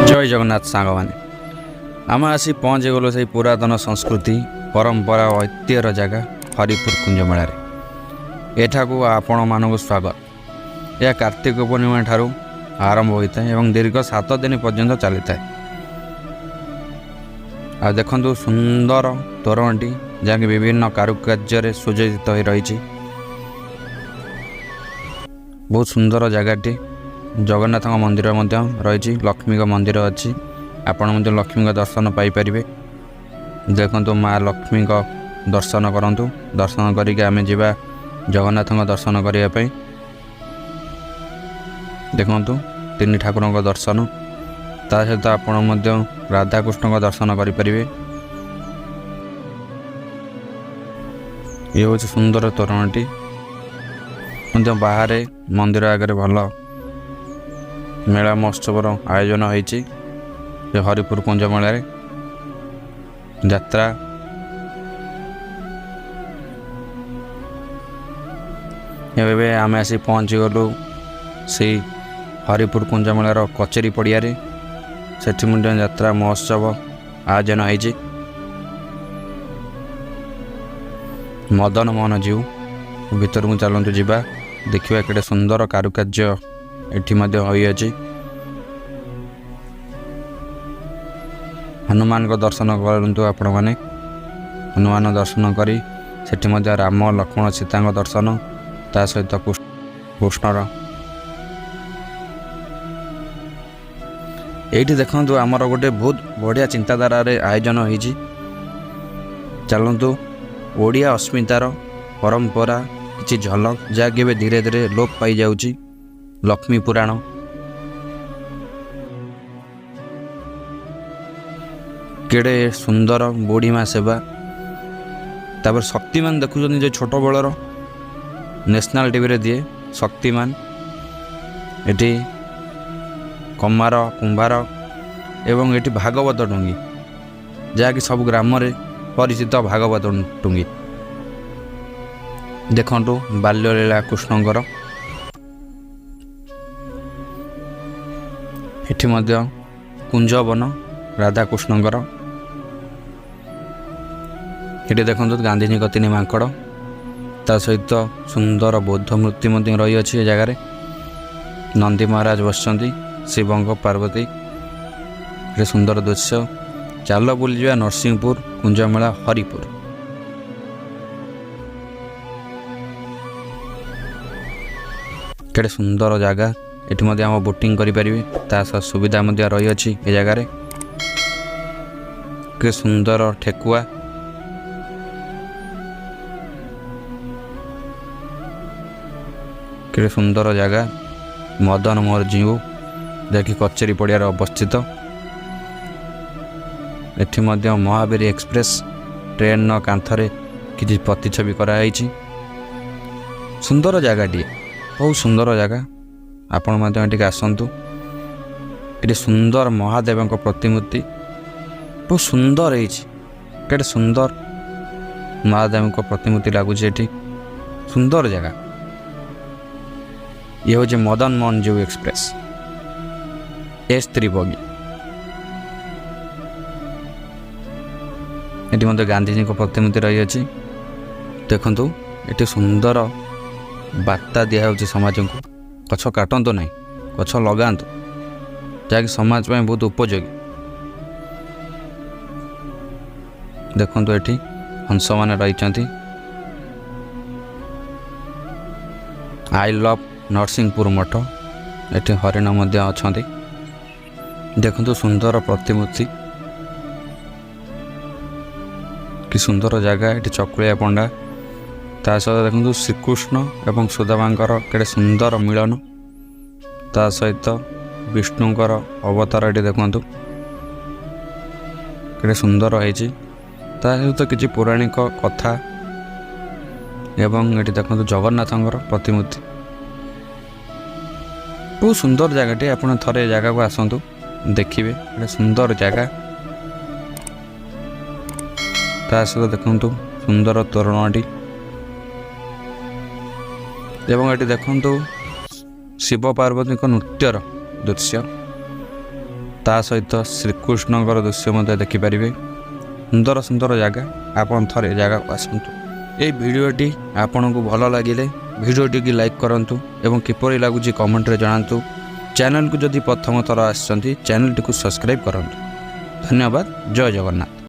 जय जगन्नाथ सांग मैंने आम आसी पहुँची गलु से पुरातन संस्कृति परंपरा और ऐतिह्यर जगह हरिपुर कुंजमेला एठा को आपण मानक स्वागत। यह कार्तिक पूर्णिमा ठारू आरंभ होता है और दीर्घ 7 दिन पर्यंत चली था। आ देखु सुंदर तोरणटी जहाँकि विभिन्न कारुकार्य सुयोजित हो रही। बहुत सुंदर जगहटी जगन्नाथ मंदिर रही, लक्ष्मी मंदिर अच्छी। आपण लक्ष्मी दर्शन पाइपर। देखु माँ लक्ष्मी दर्शन करूँ। दर्शन करके आम जा जगन्नाथ दर्शन करने। देखु 3 ठाकुर दर्शन ता सहित आपण राधाकृष्ण दर्शन करें। ये हूँ सुंदर तोरणटी बाहर मंदिर आगे भल मेला महोत्सव आयोजन होती। हरिपुर कुंजमेला यात्रा एवं आम आसी पहुँची गलु से हरिपुर कुंजमेलार कचेरी पड़िया सेठी यात्रा महोत्सव आयोजन होती। मदन मोहन जीव भीतर को चलतु जावा देखा कि सुंदर कारुकार्य ये हनुमान को दर्शन करूँ। आपण मैंने हनुमान दर्शन करी सेठी राम लक्ष्मण सीता दर्शन ता सहित कृष्णर ये देखु आमर गोटे बहुत बढ़िया चिंताधारा आयोजन होती। चलतु ओडिया अस्मितार परंपरा किसी झलक जहाँकि धीरे धीरे लोप पाई जाउची। लक्ष्मी पुराण केड़े सुंदर बुढ़ी माँ सेवा तापर शक्तिमान देखुं जो छोट बलर नेशनल टीवी रे दिए शक्तिमान। एटी कमार कुंभार एवं एटी भागवत टुंगी जहाँकि सब ग्राम रे परिचित भागवत टुंगी। देखु बाल्यलीला कृष्णकर एठी कुंजवन राधाकृष्णकर। ये देखो गांधीजी का 3 माकड़ ता सहित सुंदर बौद्ध मूर्ति रही अच्छी जगार। नंदी महाराज बसंती शिवंग पार्वती। ये सुंदर दृश्य। चल बुल जा नरसिंहपुर कुंजमेला हरिपुर। केड़े सुंदर जगह ये आम बोटिंग करें ता सुविधा रही अच्छी ये जगार। के सुंदर ठेकुआ के सुंदर जगह मदन मोहन जीव जहाँकि कचेरी पड़िया अवस्थित। एठी महावीर एक्सप्रेस ट्रेन कांथरे किसी प्रतिछवि कराई। सुंदर जगहटी बहुत सुंदर जगह। आपण आसतु। ये सुंदर महादेव प्रतिमूर्ति बहुत सुंदर है। सुंदर महादेव प्रतिमूर्ति लगुच। सुंदर जगह। ये हूँ मदन मोहन जीव एक्सप्रेस S3 बगी। ये गांधीजी प्रतिमूर्ति रही अच्छी। देखु ये सुंदर वार्ता दिया समाज को गछ काटतु ना गछ लगातु जहाँकि समाज में बहुत उपयोगी। देखु ये हंस मान रही। आई लव नरसिंहपुर मठ ये हरिण अच्छा। देखु सुंदर प्रतिमूर्ति कि सुंदर जगह। ये चकुलिया पंडा ता सहित देखो श्रीकृष्ण एवं सुदामांकर केड़े सुंदर मिलन ता सहित विष्णुंकर अवतार ये देखु केड़े सुंदर होती। ता सहित किसी पौराणिक कथा एवं ये देखो जगन्नाथंकर प्रतिमूर्ति। बहुत सुंदर जगहटी। आप थे जगह को आसतु देखिए सुंदर जगह। ता सहित देखु सुंदर तोरणटी एवं ये देखु ଶିବ ପାର୍ବତୀଙ୍କ ନୃତ୍ୟର ଦୃଶ୍ୟ, ତା ସହିତ ଶ୍ରୀକୃଷ୍ଣଙ୍କର ଦୃଶ୍ୟ ମଧ୍ୟ ଦେଖିପାରିବେ। ସୁନ୍ଦର ସୁନ୍ଦର ଜାଗା, ଆପଣ ଥରେ ଜାଗାକୁ ଆସନ୍ତୁ। এই ଭିଡ଼ିଓଟି ଆପଣଙ୍କୁ ଭଲ ଲାଗିଲେ ଭିଡ଼ିଓଟିକୁ ଲାଇକ୍ କରନ୍ତୁ ଏବଂ କିପରି ଲାଗୁଛି କମେଣ୍ଟରେ ଜଣାନ୍ତୁ। ଚ୍ୟାନେଲକୁ ଯଦି ପ୍ରଥମ ଥର ଆସିଛନ୍ତି ଚ୍ୟାନେଲଟିକୁ ସବସ୍କ୍ରାଇବ୍ କରନ୍ତୁ। ଧନ୍ୟବାଦ। ଜୟ ଜଗନ୍ନାଥ।